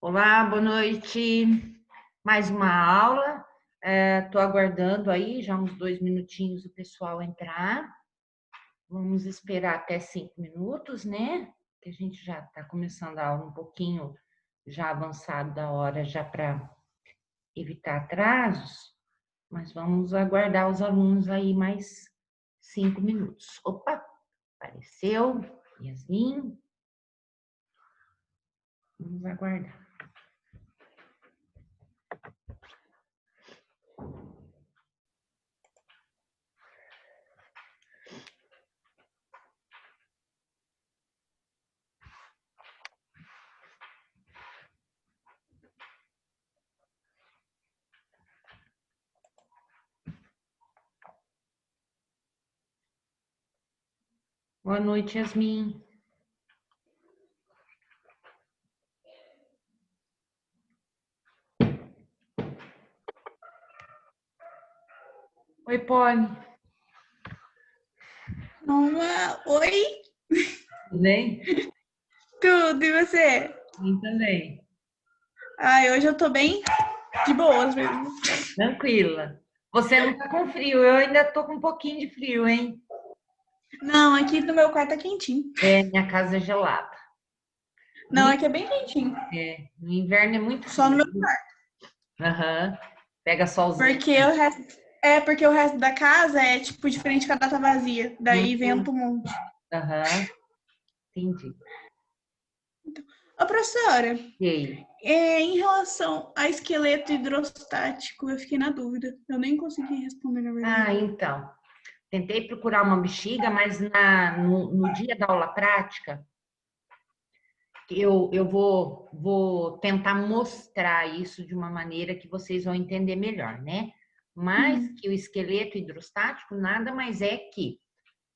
Olá, boa noite. Mais uma aula. Estou aguardando aí já uns 2 minutinhos o pessoal entrar. Vamos esperar até 5 minutos, né? Que a gente já está começando a aula um pouquinho já avançado da hora, já para evitar atrasos. Mas vamos aguardar os alunos aí mais 5 minutos. Opa, apareceu. Yasmin. Vamos aguardar. Boa noite, Yasmin. Oi, Polly. Oi? Tudo bem? Tudo, e você? Sim, também. Ai, hoje eu tô bem de boas mesmo. Tranquila. Você não tá com frio, eu ainda tô com um pouquinho de frio, hein? Não, aqui no meu quarto é quentinho. Minha casa é gelada. Não, No, aqui é bem quentinho. no inverno é muito Só no frio. meu. Aham. Pega solzinho. Porque o resto da casa é tipo diferente com a data vazia. Daí Uhum. vento um monte. Aham. Entendi. Ô, professora, E aí? em relação a esqueleto hidrostático, eu fiquei na dúvida. Eu nem consegui responder, na Ah, verdade. então. Tentei procurar uma bexiga, mas no dia da aula prática, eu vou tentar mostrar isso de uma maneira que vocês vão entender melhor, né? Mas que o esqueleto hidrostático nada mais é que,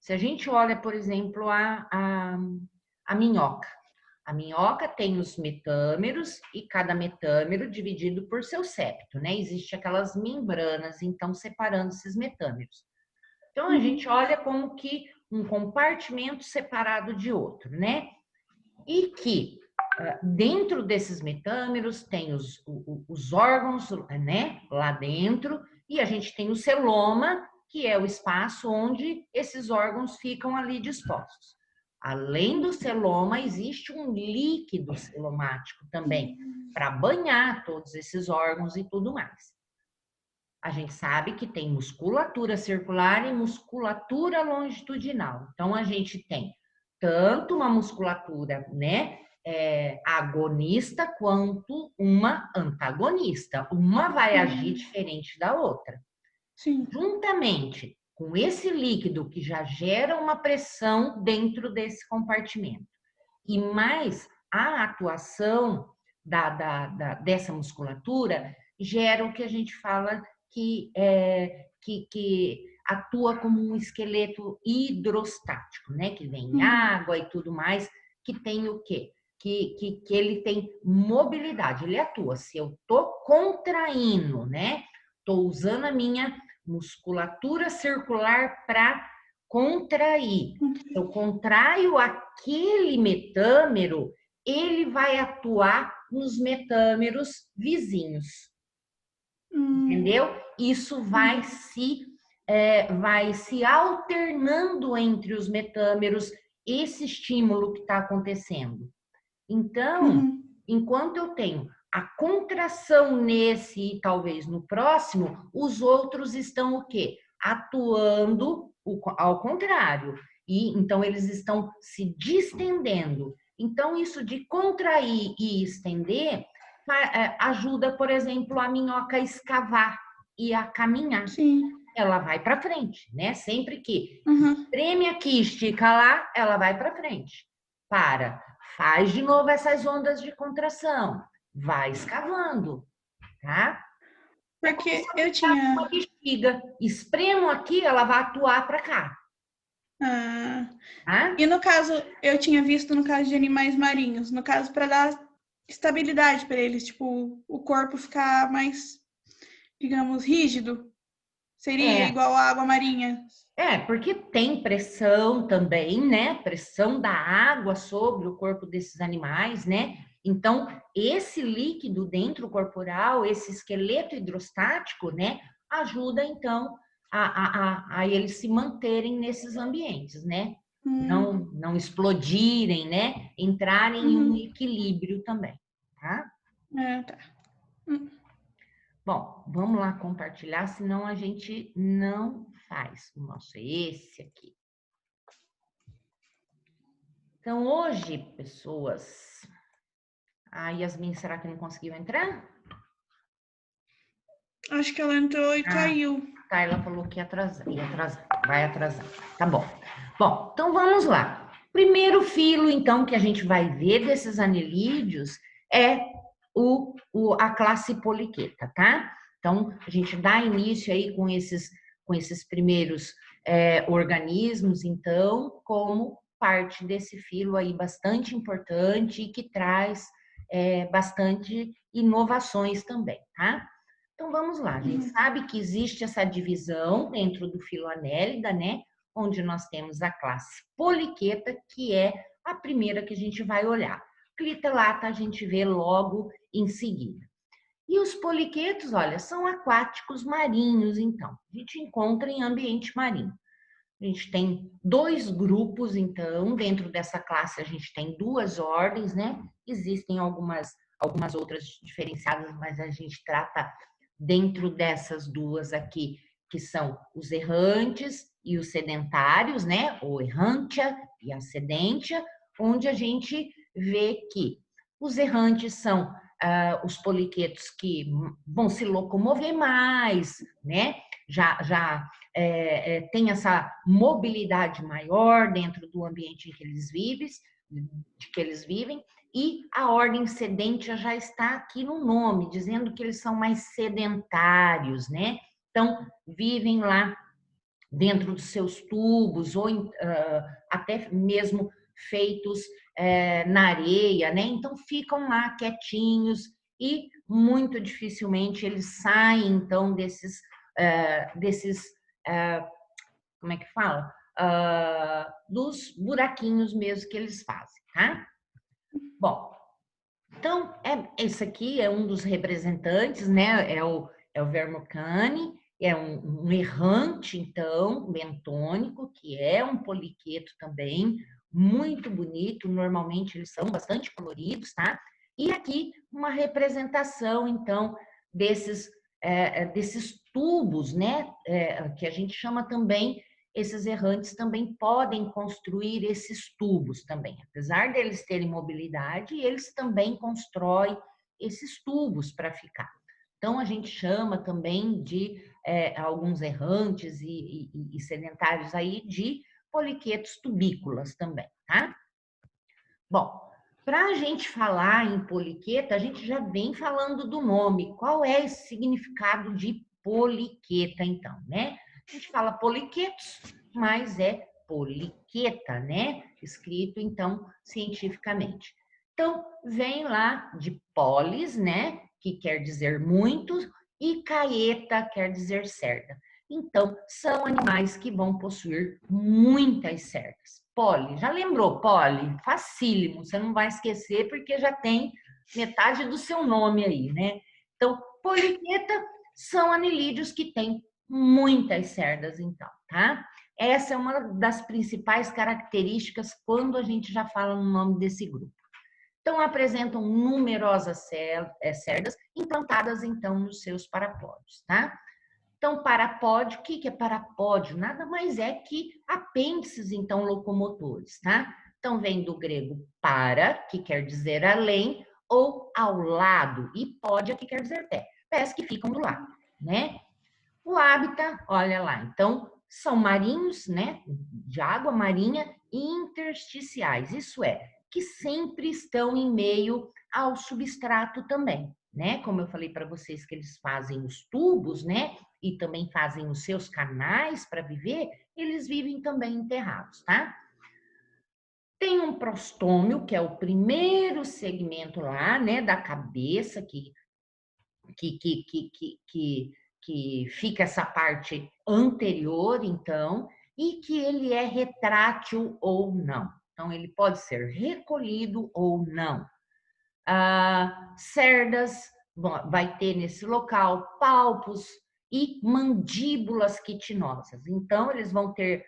se a gente olha, por exemplo, a minhoca. A minhoca tem os metâmeros e cada metâmero dividido por seu septo, né? Existem aquelas membranas, então, separando esses metâmeros. Então, a gente olha como que um compartimento separado de outro, né? E que dentro desses metâmeros tem os órgãos, né, lá dentro, e a gente tem o celoma, que é o espaço onde esses órgãos ficam ali dispostos. Além do celoma, existe um líquido celomático também, para banhar todos esses órgãos e tudo mais. A gente sabe que tem musculatura circular e musculatura longitudinal. Então, a gente tem tanto uma musculatura, né, agonista, quanto uma antagonista. Uma vai agir diferente da outra. Sim. Juntamente com esse líquido que já gera uma pressão dentro desse compartimento, e mais a atuação dessa musculatura, gera o que a gente fala que atua como um esqueleto hidrostático, né? Que vem água e tudo mais, que tem o quê? Que ele tem mobilidade, ele atua. Se eu estou contraindo, né? Estou usando a minha musculatura circular para contrair. Se eu contraio aquele metâmero, ele vai atuar nos metâmeros vizinhos. Entendeu? Isso vai se alternando entre os metâmeros, esse estímulo que está acontecendo. Então, enquanto eu tenho a contração nesse e talvez no próximo, os outros estão o quê? Atuando ao contrário. E então eles estão se distendendo. Então, isso de contrair e estender ajuda, por exemplo, a minhoca a escavar e a caminhar. Sim. Ela vai para frente, né? Sempre que Uhum. treme aqui, estica lá, ela vai para frente. Para, faz de novo essas ondas de contração, vai escavando, tá? É como se Porque eu eu ficasse tinha. uma bexiga, espremo aqui, ela vai atuar para cá, Ah, tá? e no caso, eu tinha visto no caso de animais marinhos, no caso para dar estabilidade para eles, tipo, o corpo ficar mais, digamos, rígido, seria É, igual à água marinha. porque tem pressão também, né? Pressão da água sobre o corpo desses animais, né? Então, esse líquido dentro corporal, esse esqueleto hidrostático, né, ajuda, então, a eles se manterem nesses ambientes, né? Não explodirem, né? Entrarem em um equilíbrio também, tá? Tá. Bom, vamos lá compartilhar, senão a gente não faz. O nosso é esse aqui. Então, hoje, pessoas... A Yasmin, será que não conseguiu entrar? Acho que ela entrou e caiu. Tá, ela falou que ia atrasar, vai atrasar. Tá bom. Bom, então vamos lá. Primeiro filo, então, que a gente vai ver desses anelídeos é a classe poliqueta, tá? Então, a gente dá início aí com esses primeiros organismos, então, como parte desse filo aí bastante importante e que traz bastante inovações também, tá? Então, vamos lá. A gente sabe que existe essa divisão dentro do filo Annelida, né? Onde nós temos a classe poliqueta, que é a primeira que a gente vai olhar. Clitelata a gente vê logo em seguida. E os poliquetos, olha, são aquáticos marinhos, então. A gente encontra em ambiente marinho. A gente tem 2 grupos, então, dentro dessa classe a gente tem 2 ordens, né? Existem algumas outras diferenciadas, mas a gente trata dentro dessas 2 aqui, que são os errantes e os sedentários, né? O errantia e a sedentia, onde a gente vê que os errantes são os poliquetos que vão se locomover mais, né? Já tem essa mobilidade maior dentro do ambiente em que eles vivem, e a ordem sedentia já está aqui no nome, dizendo que eles são mais sedentários, né? Então, vivem lá dentro dos seus tubos, ou até mesmo feitos na areia, né? Então, ficam lá quietinhos e muito dificilmente eles saem, então, desses como é que fala? Dos buraquinhos mesmo que eles fazem, tá? Bom, então, esse aqui é um dos representantes, né? É o Vermocane, é um errante, então, bentônico, que é um poliqueto também, muito bonito, normalmente eles são bastante coloridos, tá? E aqui uma representação, então, desses tubos, né? Que a gente chama também, esses errantes também podem construir esses tubos também. Apesar deles terem mobilidade, eles também constroem esses tubos para ficar. Então, a gente chama também de alguns errantes e sedentários aí de poliquetos tubícolas também, tá? Bom, para a gente falar em poliqueta, a gente já vem falando do nome. Qual é esse significado de poliqueta, então, né? A gente fala poliquetos, mas é poliqueta, né? Escrito, então, cientificamente. Então, vem lá de polis, né? Que quer dizer muito, e caeta quer dizer cerda. Então, são animais que vão possuir muitas cerdas. Poli, já lembrou? Poli, facílimo, você não vai esquecer porque já tem metade do seu nome aí, né? Então, poliqueta são anelídeos que têm muitas cerdas, então, tá? Essa é uma das principais características quando a gente já fala no nome desse grupo. Então, apresentam numerosas cerdas implantadas, então, nos seus parapódios, tá? Então, parapódio, o que é parapódio? Nada mais é que apêndices, então, locomotores, tá? Então, vem do grego para, que quer dizer além, ou ao lado, e pódia, que quer dizer pé. Pés que ficam do lado, né? O hábitat, olha lá, então, são marinhos, né? De água marinha e intersticiais, isso é, que sempre estão em meio ao substrato também, né? Como eu falei para vocês que eles fazem os tubos, né? E também fazem os seus canais para viver, eles vivem também enterrados, tá? Tem um prostômio, que é o primeiro segmento lá, né, da cabeça, que fica essa parte anterior, então, e que ele é retrátil ou não. Então, ele pode ser recolhido ou não. cerdas, vai ter nesse local, palpos e mandíbulas quitinosas. Então, eles vão ter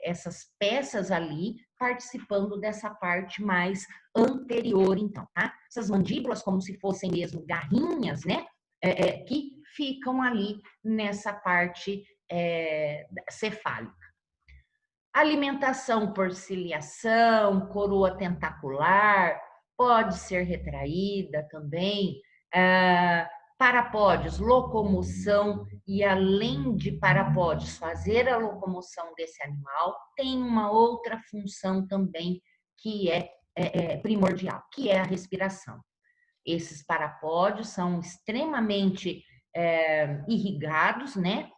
essas peças ali participando dessa parte mais anterior, então, tá? Essas mandíbulas como se fossem mesmo garrinhas, né? Que ficam ali nessa parte cefálica. Alimentação por ciliação, coroa tentacular, pode ser retraída também. Parapódios, locomoção, e além de parapódios fazer a locomoção desse animal, tem uma outra função também que é primordial, que é a respiração. Esses parapódios são extremamente irrigados, né?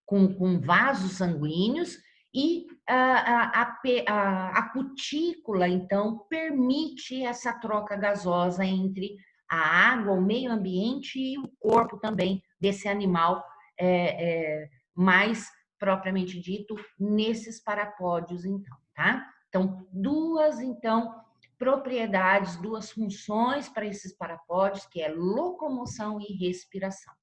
Com vasos sanguíneos, e a cutícula, então, permite essa troca gasosa entre a água, o meio ambiente e o corpo também desse animal, mais propriamente dito, nesses parapódios, então, tá? Então, propriedades, duas funções para esses parapódios, que é locomoção e respiração.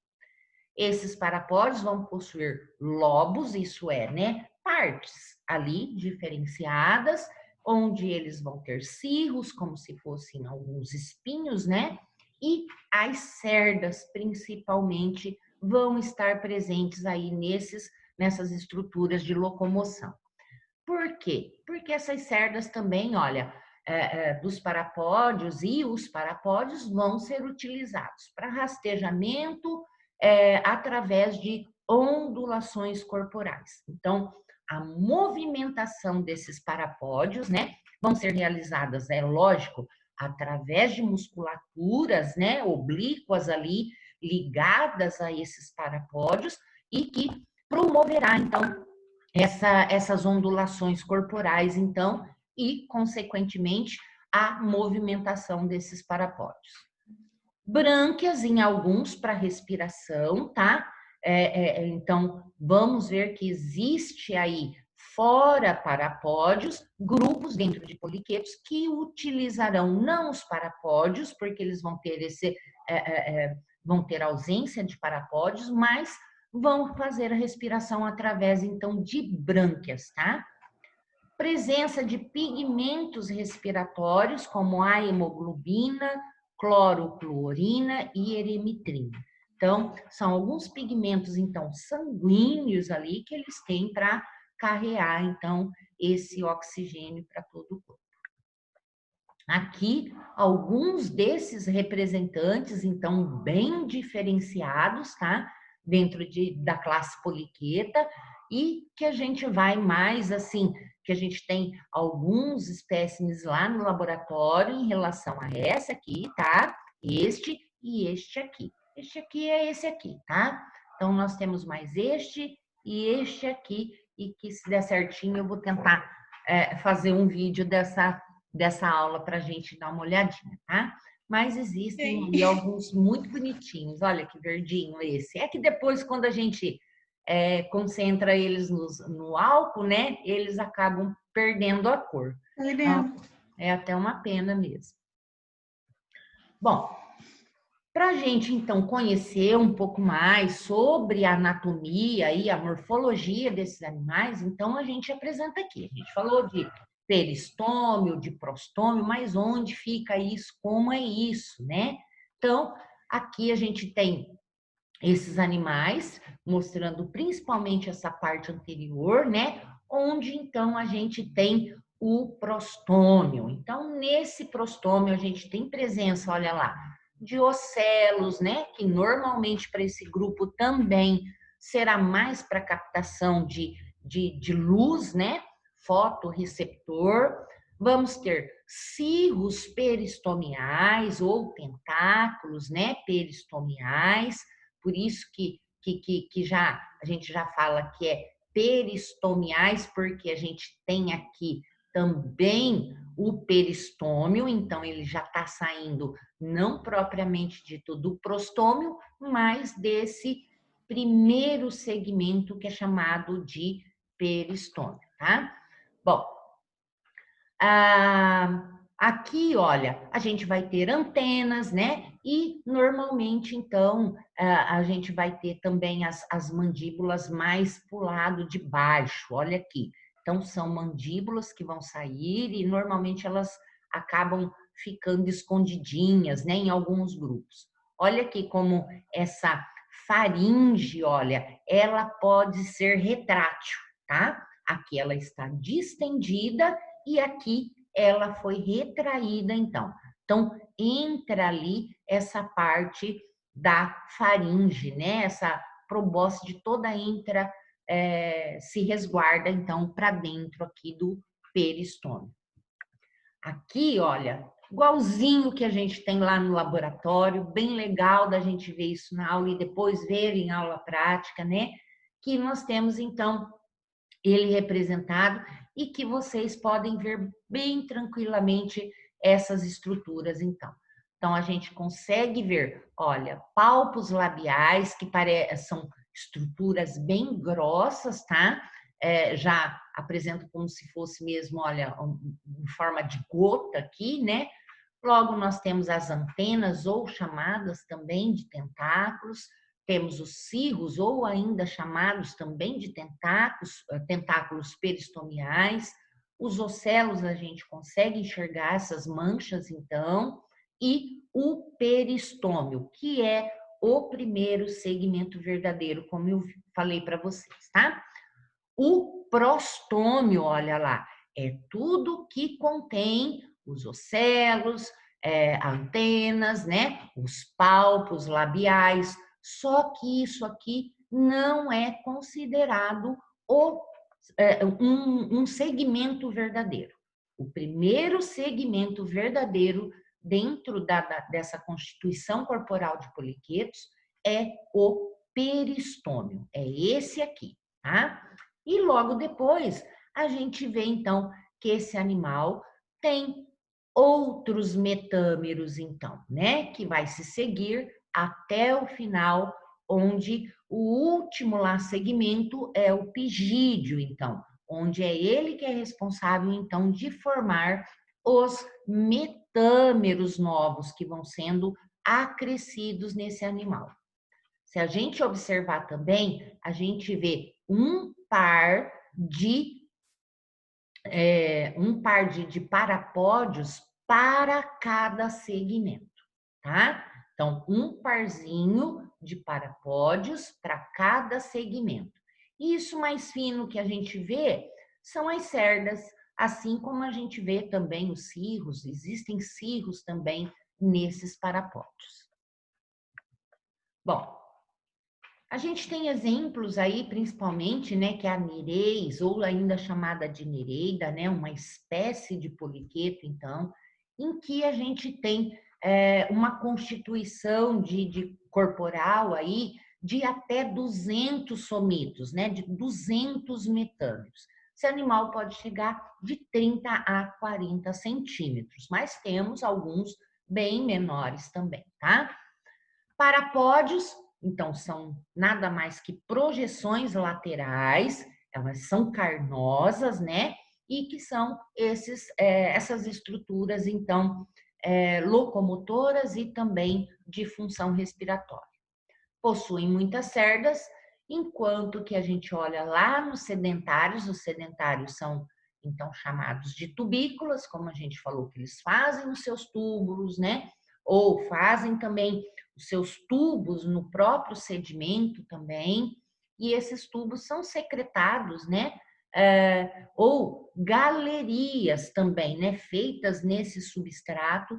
Esses parapódios vão possuir lobos, isso é, né, partes ali diferenciadas, onde eles vão ter cirros, como se fossem alguns espinhos, né? E as cerdas, principalmente, vão estar presentes aí nessas estruturas de locomoção. Por quê? Porque essas cerdas também, olha, dos parapódios e os parapódios vão ser utilizados para rastejamento através de ondulações corporais. Então, a movimentação desses parapódios, né, vão ser realizadas, é lógico, através de musculaturas, né, oblíquas ali, ligadas a esses parapódios, e que promoverá, então, essas ondulações corporais, então, e, consequentemente, a movimentação desses parapódios. Brânquias em alguns para respiração, tá? Então, vamos ver que existe aí, fora parapódios, grupos dentro de poliquetos que utilizarão não os parapódios, porque eles vão ter vão ter ausência de parapódios, mas vão fazer a respiração através, então, de brânquias, tá? Presença de pigmentos respiratórios, como a hemoglobina, clorofluorina e eremitrina. Então, são alguns pigmentos, então, sanguíneos ali que eles têm para carrear, então, esse oxigênio para todo o corpo. Aqui, alguns desses representantes, então, bem diferenciados, tá? Dentro da classe poliqueta, e que a gente vai mais, assim, que a gente tem alguns espécimes lá no laboratório em relação a essa aqui, tá? Este e este aqui. Este aqui é esse aqui, tá? Então, nós temos mais este e este aqui, e que se der certinho, eu vou tentar fazer um vídeo dessa aula para a gente dar uma olhadinha, tá? Mas existem ali alguns muito bonitinhos. Olha que verdinho esse. É que depois, quando a gente concentra eles no álcool, né? Eles acabam perdendo a cor. Então, é até uma pena mesmo. Bom, para a gente, então, conhecer um pouco mais sobre a anatomia e a morfologia desses animais, então, a gente apresenta aqui. A gente falou de peristômio, de prostômio, mas onde fica isso? Como é isso, né? Então, aqui a gente tem esses animais, mostrando principalmente essa parte anterior, né? Onde, então, a gente tem o prostômio. Então, nesse prostômio, a gente tem presença, olha lá, de ocelos, né? Que normalmente para esse grupo também será mais para captação de luz, né? Fotorreceptor. Vamos ter cirros peristomiais ou tentáculos, né? Peristomiais. Por isso que a gente já fala que é peristomiais, porque a gente tem aqui também o peristômio, então ele já está saindo não propriamente dito do prostômio, mas desse primeiro segmento que é chamado de peristômio, tá? Bom, Aqui, olha, a gente vai ter antenas, né? E normalmente, então, a gente vai ter também as mandíbulas mais pro lado de baixo, olha aqui. Então, são mandíbulas que vão sair e normalmente elas acabam ficando escondidinhas, né? Em alguns grupos. Olha aqui como essa faringe, olha, ela pode ser retrátil, tá? Aqui ela está distendida e aqui ela foi retraída, então. Então, entra ali essa parte da faringe, né? Essa probóscide toda entra, se resguarda, então, para dentro aqui do peristônio. Aqui, olha, igualzinho que a gente tem lá no laboratório, bem legal da gente ver isso na aula e depois ver em aula prática, né? Que nós temos, então, ele representado e que vocês podem ver bem tranquilamente essas estruturas, então. Então, a gente consegue ver, olha, pálpos labiais, que são estruturas bem grossas, tá? Já apresento como se fosse mesmo, olha, em forma de gota aqui, né? Logo, nós temos as antenas, ou chamadas também de tentáculos, temos os cirros, ou ainda chamados também de tentáculos peristomiais. Os ocelos, a gente consegue enxergar essas manchas, então, e o peristômio, que é o primeiro segmento verdadeiro, como eu falei para vocês, tá? O prostômio, olha lá, é tudo que contém os ocelos, antenas, né? Os pálpos labiais. Só que isso aqui não é considerado um segmento verdadeiro. O primeiro segmento verdadeiro dentro dessa constituição corporal de poliquetos é o peristômio. É esse aqui, tá? E logo depois, a gente vê então que esse animal tem outros metâmeros, então, né? Que vai se seguir até o final, onde o último lá segmento é o pigídeo, então, onde é ele que é responsável, então, de formar os metâmeros novos que vão sendo acrescidos nesse animal. Se a gente observar também, a gente vê um par de parapódios para cada segmento, tá? Então, um parzinho de parapódios para cada segmento. Isso mais fino que a gente vê são as cerdas, assim como a gente vê também os cirros, existem cirros também nesses parapódios. Bom, a gente tem exemplos aí, principalmente, né, que é a Nereis, ou ainda chamada de Nereida, né, uma espécie de poliqueto, então, em que a gente tem uma constituição de corporal aí de até 200 somitos, né, de 200 metâmeros. Esse animal pode chegar de 30 a 40 centímetros, mas temos alguns bem menores também, tá? Parapódios, então, são nada mais que projeções laterais, elas são carnosas, né? E que são essas estruturas, então, locomotoras e também de função respiratória. Possuem muitas cerdas, enquanto que a gente olha lá nos sedentários, os sedentários são, então, chamados de tubículas, como a gente falou, que eles fazem os seus túbulos, né? Ou fazem também os seus tubos no próprio sedimento também, e esses tubos são secretados, né? Ou galerias também, né? Feitas nesse substrato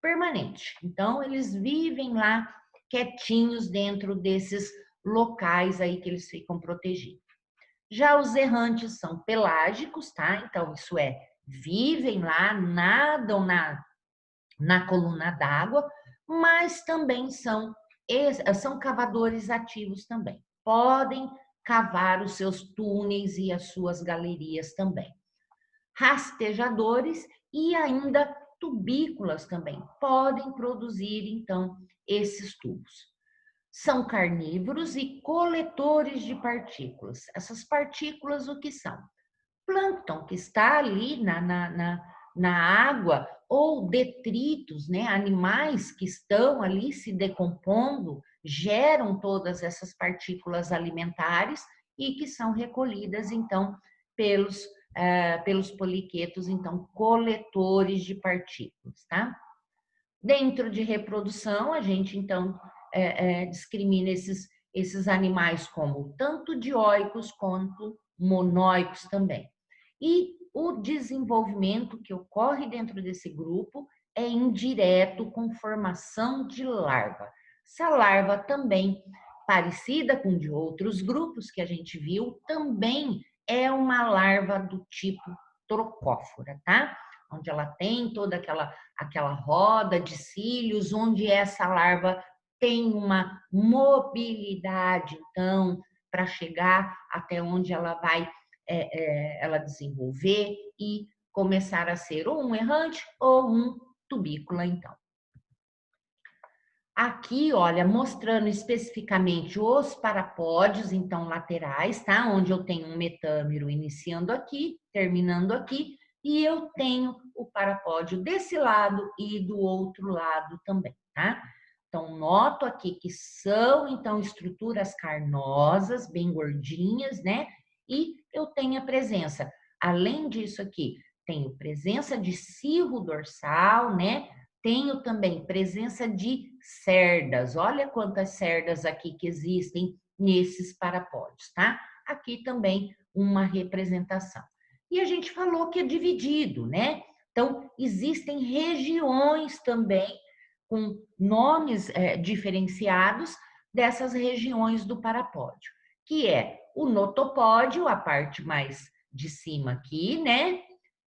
permanente. Então, eles vivem lá quietinhos dentro desses locais aí que eles ficam protegidos. Já os errantes são pelágicos, tá? Então, isso vivem lá, nadam na coluna d'água, mas também são cavadores ativos também. Podem cavar os seus túneis e as suas galerias também. Rastejadores e ainda tubículas também podem produzir, então, esses tubos. São carnívoros e coletores de partículas. Essas partículas, o que são? Plâncton, que está ali na água, ou detritos, né? Animais que estão ali se decompondo, geram todas essas partículas alimentares e que são recolhidas, então, pelos poliquetos, então, coletores de partículas, tá? Dentro de reprodução, a gente, então, discrimina esses animais como tanto dioicos quanto monóicos também. E o desenvolvimento que ocorre dentro desse grupo é indireto com formação de larva. Essa larva também, parecida com de outros grupos que a gente viu, também é uma larva do tipo trocófora, tá? Onde ela tem toda aquela roda de cílios, onde essa larva tem uma mobilidade, então, para chegar até onde ela vai ela desenvolver e começar a ser ou um errante ou um tubícola, então. Aqui, olha, mostrando especificamente os parapódios, então, laterais, tá? Onde eu tenho um metâmero iniciando aqui, terminando aqui, e eu tenho o parapódio desse lado e do outro lado também, tá? Então, noto aqui que são, então, estruturas carnosas, bem gordinhas, né? E eu tenho a presença, além disso aqui, tenho presença de cirro dorsal, né? Tenho também presença de cerdas. Olha quantas cerdas aqui que existem nesses parapódios, tá? Aqui também uma representação. E a gente falou que é dividido, né? Então, existem regiões também com nomes diferenciados dessas regiões do parapódio, que é o notopódio, a parte mais de cima aqui, né?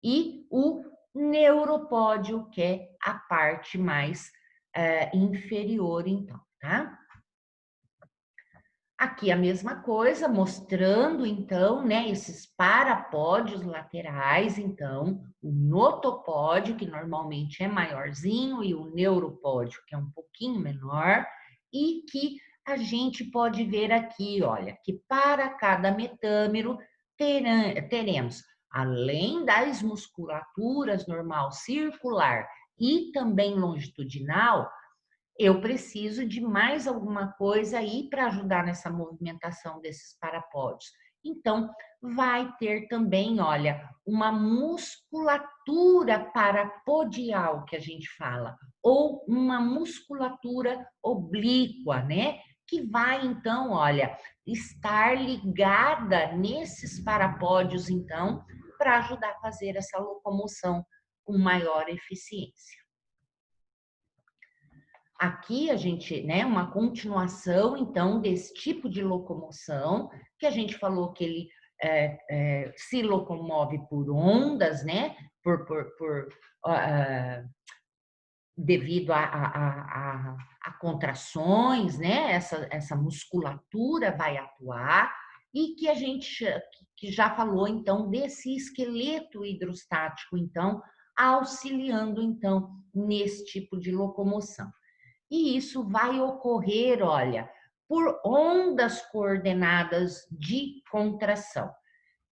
E o neuropódio, que é a parte mais inferior, então, tá? Aqui a mesma coisa, mostrando, então, né, esses parapódios laterais, então, o notopódio, que normalmente é maiorzinho, e o neuropódio, que é um pouquinho menor, e que a gente pode ver aqui, olha, que para cada metâmero teremos, além das musculaturas normal circular e também longitudinal, eu preciso de mais alguma coisa aí para ajudar nessa movimentação desses parapódios. Então, vai ter também, olha, uma musculatura parapodial que a gente fala, ou uma musculatura oblíqua, né? Que vai, então, olha, estar ligada nesses parapódios, então, para ajudar a fazer essa locomoção com maior eficiência. Aqui a gente, né, uma continuação, então, desse tipo de locomoção, que a gente falou que ele se locomove por ondas, né, devido a contrações, né, essa musculatura vai atuar, e que a gente que já falou, então, desse esqueleto hidrostático, então, auxiliando, então, nesse tipo de locomoção. E isso vai ocorrer, olha, por ondas coordenadas de contração,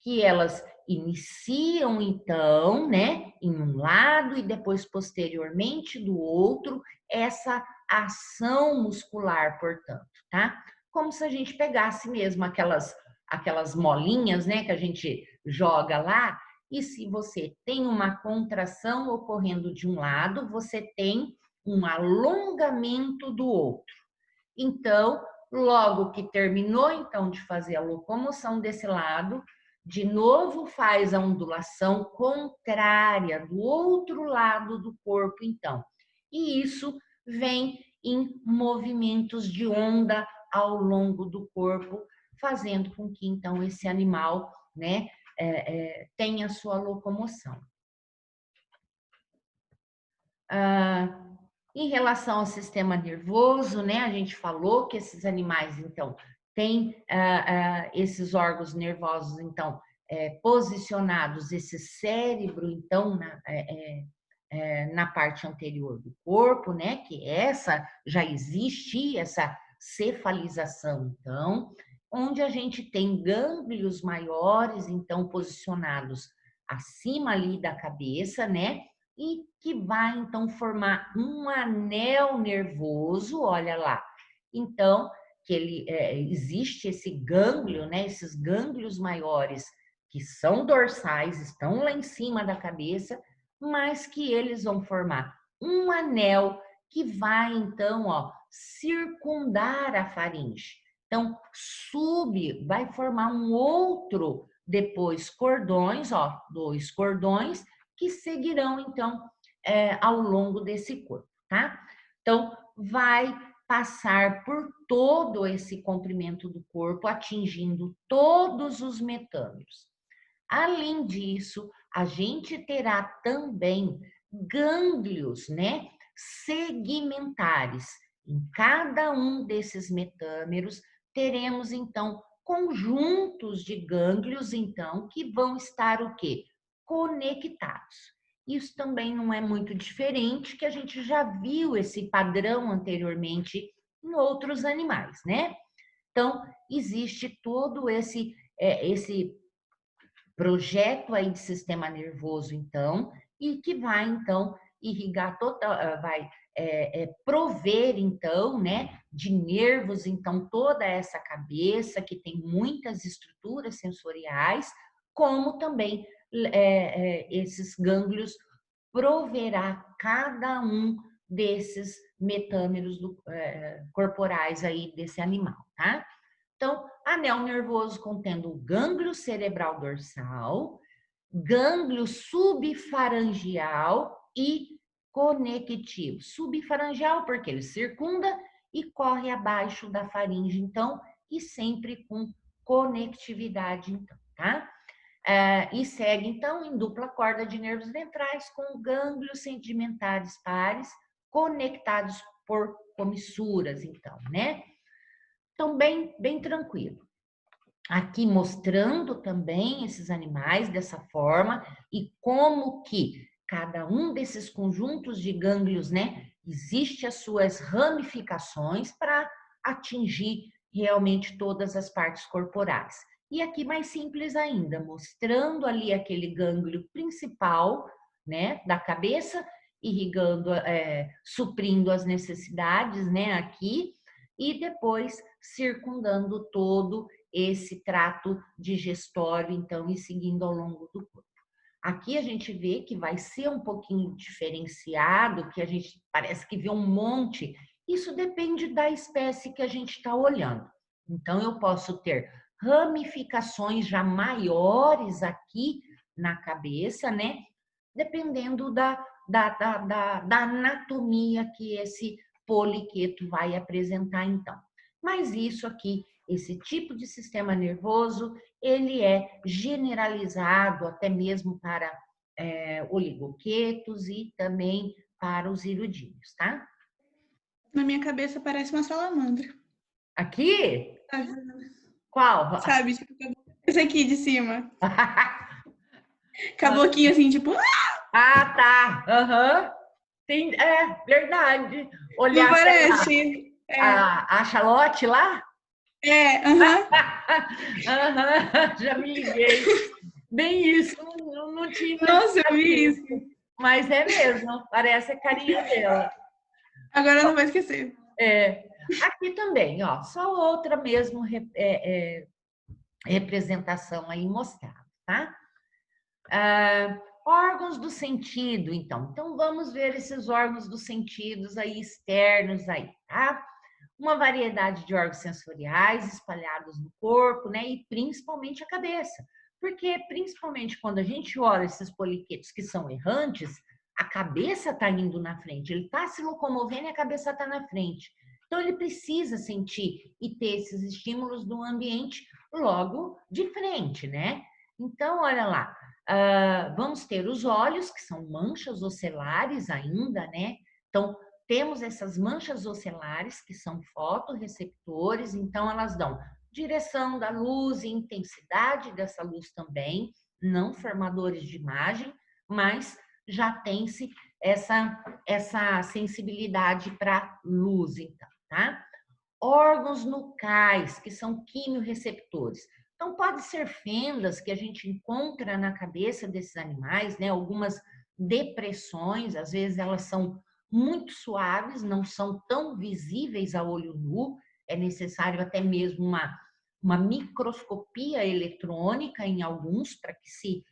que elas iniciam então, né, em um lado e depois posteriormente do outro, essa ação muscular, portanto, tá? Como se a gente pegasse mesmo aquelas molinhas, né, que a gente joga lá, e se você tem uma contração ocorrendo de um lado, você tem um alongamento do outro. Então, logo que terminou então de fazer a locomoção desse lado, de novo faz a ondulação contrária do outro lado do corpo, então. E isso vem em movimentos de onda ao longo do corpo, fazendo com que então esse animal, né, tenha sua locomoção. Em relação ao sistema nervoso, né, a gente falou que esses animais, então, têm esses órgãos nervosos, então, posicionados, esse cérebro, então, na parte anterior do corpo, né, que essa já existia, essa cefalização, então, onde a gente tem gânglios maiores, então, posicionados acima ali da cabeça, né? E que vai, então, formar um anel nervoso, olha lá. Então, que existe esse gânglio, né? Esses gânglios maiores que são dorsais, estão lá em cima da cabeça, mas que eles vão formar um anel que vai, então, ó, circundar a faringe. Então, vai formar um outro, depois, cordões, ó, 2 cordões, que seguirão, então, ao longo desse corpo, tá? Então, vai passar por todo esse comprimento do corpo, atingindo todos os metâmeros. Além disso, a gente terá também gânglios, né, segmentares. Em cada um desses metâmeros, teremos, então, conjuntos de gânglios, então, que vão estar o quê? Conectados. Isso também não é muito diferente, que a gente já viu esse padrão anteriormente em outros animais, né? Então, existe todo esse projeto aí de sistema nervoso, então, e que vai, então, irrigar toda, vai prover, então, né, de nervos, então, toda essa cabeça que tem muitas estruturas sensoriais, como também esses gânglios proverá cada um desses metâmeros corporais aí desse animal, tá? Então, anel nervoso contendo o gânglio cerebral dorsal, gânglio subfarangial e conectivo. Subfarangial porque ele circunda e corre abaixo da faringe, então, e sempre com conectividade, então, tá? E segue, então, em dupla corda de nervos ventrais com gânglios sedimentares pares conectados por comissuras, então, né? Então, bem tranquilo. Aqui mostrando também esses animais dessa forma e como que cada um desses conjuntos de gânglios, né, existe as suas ramificações para atingir realmente todas as partes corporais. E aqui mais simples ainda, mostrando ali aquele gânglio principal, né, da cabeça, irrigando, suprindo as necessidades, né, aqui, e depois circundando todo esse trato digestório, então, e seguindo ao longo do corpo. Aqui a gente vê que vai ser um pouquinho diferenciado, que a gente parece que vê um monte. Isso depende da espécie que a gente está olhando. Então, eu posso ter ramificações já maiores aqui na cabeça, né? Dependendo da anatomia que esse poliqueto vai apresentar, então. Mas isso aqui, esse tipo de sistema nervoso, ele é generalizado até mesmo para oligoquetos e também para os hirudíneos, tá? Na minha cabeça parece uma salamandra. Aqui? Sabe? Qual? Sabe? Tipo, esse aqui de cima. Com a boquinha assim, tipo... Ah, tá. Aham. Tem, verdade. Não Olhar parece? a Charlotte lá? Aham. Já me liguei. Bem isso, não tinha Nossa, eu vi imaginado isso. mas é mesmo, parece a carinha dela. Agora não vai esquecer. Aqui também, ó, só outra mesmo representação aí mostrada, tá? Órgãos do sentido, então. Então, vamos ver esses órgãos dos sentidos aí externos aí, tá? Uma variedade de órgãos sensoriais espalhados no corpo, né? E principalmente a cabeça. Porque, principalmente, quando a gente olha esses poliquetos que são errantes, a cabeça está indo na frente, ele está se locomovendo e a cabeça está na frente. Então, ele precisa sentir e ter esses estímulos do ambiente logo de frente, né? Então, olha lá, vamos ter os olhos, que são manchas ocelares ainda, né? Então, temos essas manchas ocelares, que são fotorreceptores, então elas dão direção da luz e intensidade dessa luz também, não formadores de imagem, mas já tem-se essa sensibilidade para luz, então, tá? Órgãos nucais, que são quimioreceptores. Então, pode ser fendas que a gente encontra na cabeça desses animais, né? Algumas depressões, às vezes elas são muito suaves, não são tão visíveis a olho nu, é necessário até mesmo uma microscopia eletrônica em alguns para que se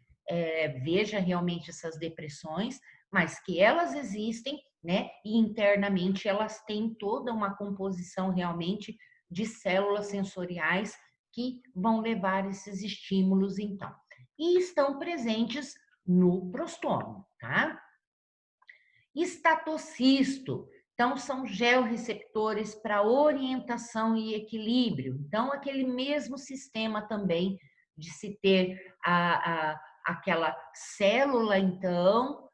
veja realmente essas depressões, mas que elas existem, né? E internamente elas têm toda uma composição realmente de células sensoriais que vão levar esses estímulos, então. E estão presentes no prostômio, tá? Estatocisto. Então, são georreceptores para orientação e equilíbrio. Então, aquele mesmo sistema também de se ter aquela célula, então,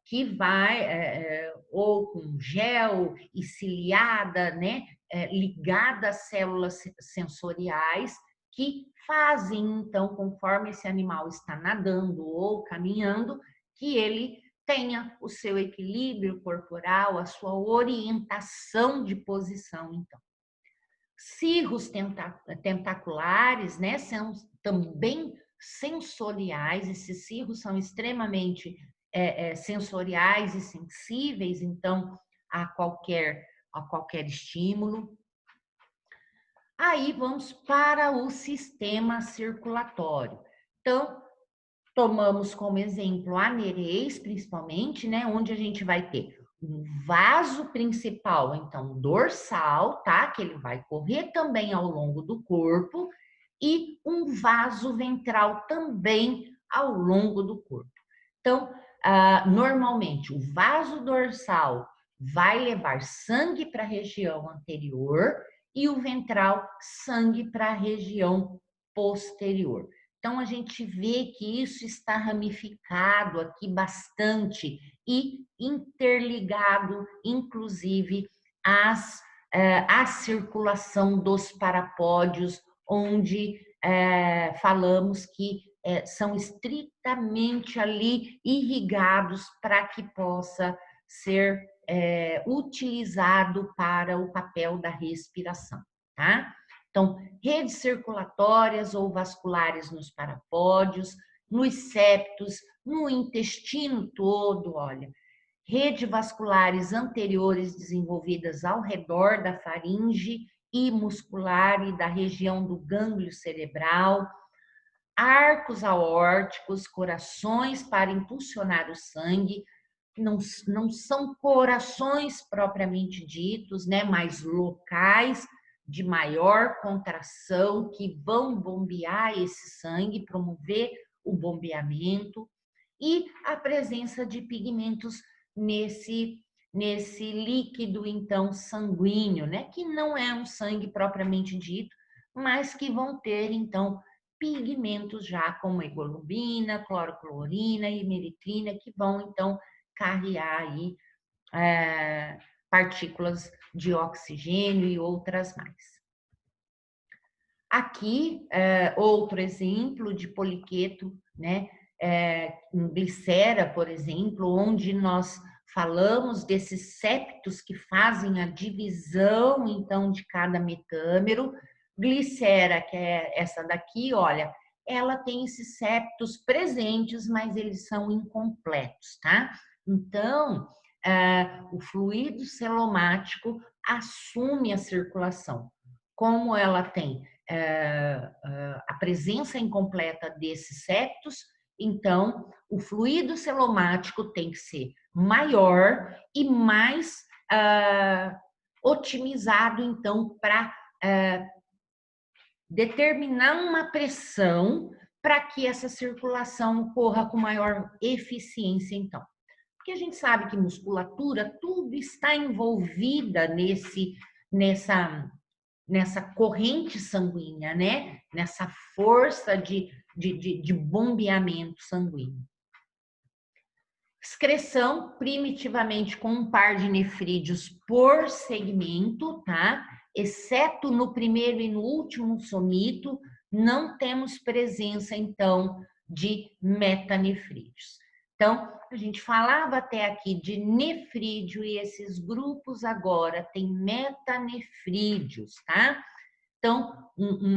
que vai, ou com gel e ciliada, né, ligada às células sensoriais, que fazem, então, conforme esse animal está nadando ou caminhando, que ele tenha o seu equilíbrio corporal, a sua orientação de posição, então. Cirros tentaculares, né, são também sensoriais, esses cirros são extremamente sensoriais e sensíveis, então, a qualquer estímulo. Aí vamos para o sistema circulatório. Então, tomamos como exemplo a Nereis, principalmente, né? Onde a gente vai ter um vaso principal, então dorsal, tá? Que ele vai correr também ao longo do corpo, e um vaso ventral também ao longo do corpo. Então, normalmente, o vaso dorsal vai levar sangue para a região anterior e o ventral sangue para a região posterior. Então, a gente vê que isso está ramificado aqui bastante e interligado, inclusive, à circulação dos parapódios, onde falamos que são estritamente ali irrigados para que possa ser utilizado para o papel da respiração, tá? Então, redes circulatórias ou vasculares nos parapódios, nos septos, no intestino todo, olha. Redes vasculares anteriores desenvolvidas ao redor da faringe e muscular e da região do gânglio cerebral, arcos aórticos, corações para impulsionar o sangue, não são corações propriamente ditos, né, mas locais de maior contração que vão bombear esse sangue, promover o bombeamento e a presença de pigmentos nesse líquido então sanguíneo, né, que não é um sangue propriamente dito, mas que vão ter então pigmentos já como hemoglobina, cloroclorina e meritrina que vão então carrear aí partículas de oxigênio e outras mais. Aqui, outro exemplo de poliqueto, né? Em glicera, por exemplo, onde nós falamos desses septos que fazem a divisão, então, de cada metâmero. Glicera, que é essa daqui, olha, ela tem esses septos presentes, mas eles são incompletos, tá? Então, o fluido celomático assume a circulação. Como ela tem a presença incompleta desses septos, então o fluido celomático tem que ser maior e mais otimizado, então, para determinar uma pressão para que essa circulação ocorra com maior eficiência, então. Porque a gente sabe que musculatura, tudo está envolvida nessa corrente sanguínea, né? Nessa força de bombeamento sanguíneo. Excreção, primitivamente com um par de nefrídeos por segmento, tá? Exceto no primeiro e no último somito, não temos presença, então, de metanefrídeos. Então, a gente falava até aqui de nefrídeo e esses grupos agora têm metanefrídeos, tá? Então, um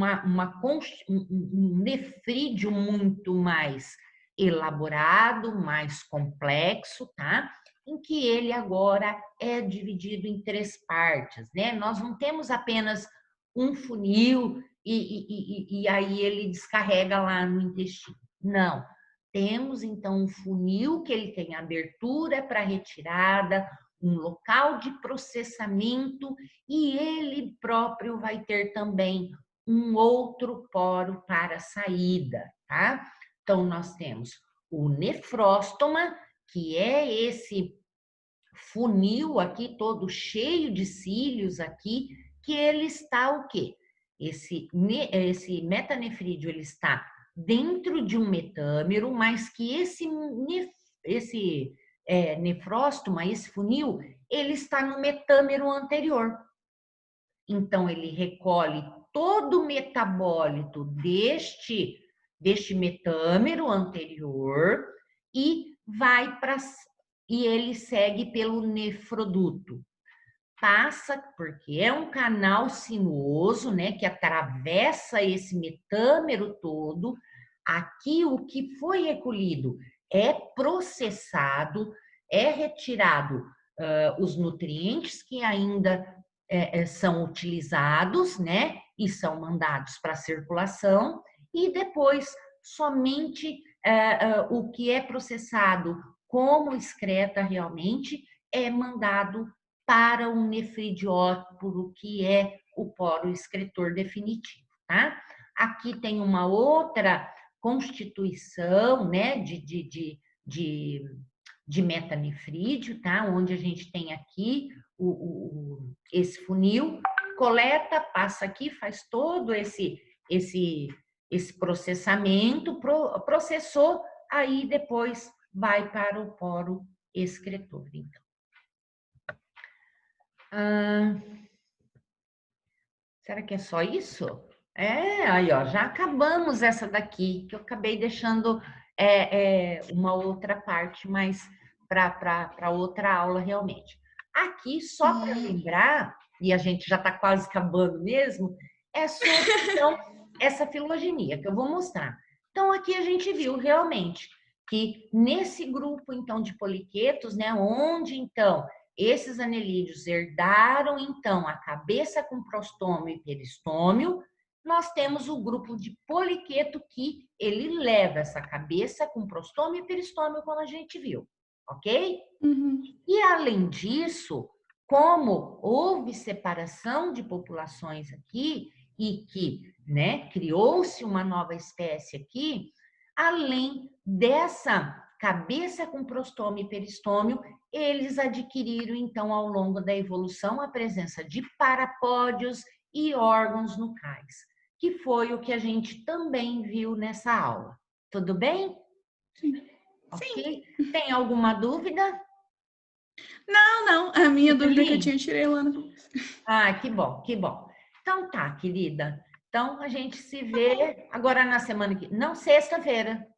nefrídeo muito mais elaborado, mais complexo, tá? Em que ele agora é dividido em 3 partes, né? Nós não temos apenas um funil e aí ele descarrega lá no intestino. Não. Temos, então, um funil que ele tem abertura para retirada, um local de processamento e ele próprio vai ter também um outro poro para saída, tá? Então, nós temos o nefróstoma, que é esse funil aqui todo cheio de cílios aqui, que ele está o quê? Esse metanefrídeo, ele está dentro de um metâmero, mas que esse nefróstoma, esse funil, ele está no metâmero anterior. Então, ele recolhe todo o metabólito deste metâmero anterior e vai para e ele segue pelo nefroduto. Passa, porque é um canal sinuoso, né, que atravessa esse metâmero todo. Aqui o que foi recolhido é processado, é retirado os nutrientes que ainda são utilizados, né, e são mandados para a circulação, e depois somente o que é processado como excreta realmente é mandado para o nefridióporo, que é o poro excretor definitivo, tá? Aqui tem uma outra constituição, né, de metanefrídeo, tá? Onde a gente tem aqui esse funil, coleta, passa aqui, faz todo esse processamento, processou, aí depois vai para o poro excretor, então. Será que é só isso? Aí, ó, já acabamos essa daqui, que eu acabei deixando uma outra parte, mas para outra aula realmente. Aqui, só para lembrar, e a gente já está quase acabando mesmo, é sobre, então, essa filogenia que eu vou mostrar. Então, aqui a gente viu realmente que nesse grupo, então, de poliquetos, né, onde, então, esses anelídeos herdaram, então, a cabeça com prostômio e peristômio, nós temos o grupo de poliqueto que ele leva essa cabeça com prostômio e peristômio, como a gente viu, ok? Uhum. E, além disso, como houve separação de populações aqui e que, né, criou-se uma nova espécie aqui, além dessa cabeça com prostômio e peristômio, eles adquiriram, então, ao longo da evolução, a presença de parapódios e órgãos nucais, que foi o que a gente também viu nessa aula. Tudo bem? Sim. Ok? Tem alguma dúvida? Não. A minha Tudo dúvida que eu bem? tinha, eu tirei lá no começo. Ah, que bom, que bom. Então tá, querida. Então a gente se vê agora na semana que... Não, sexta-feira,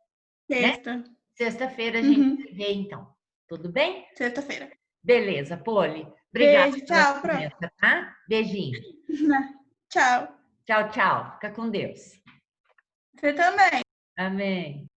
né? Sexta. Sexta-feira a gente Uhum. se vê, então. Tudo bem? Sexta-feira. Beleza, Poli. Obrigada Beijo, pela tchau, pronto. presença, tá? Beijinho. Tchau. Tchau, tchau. Fica com Deus. Você também. Amém.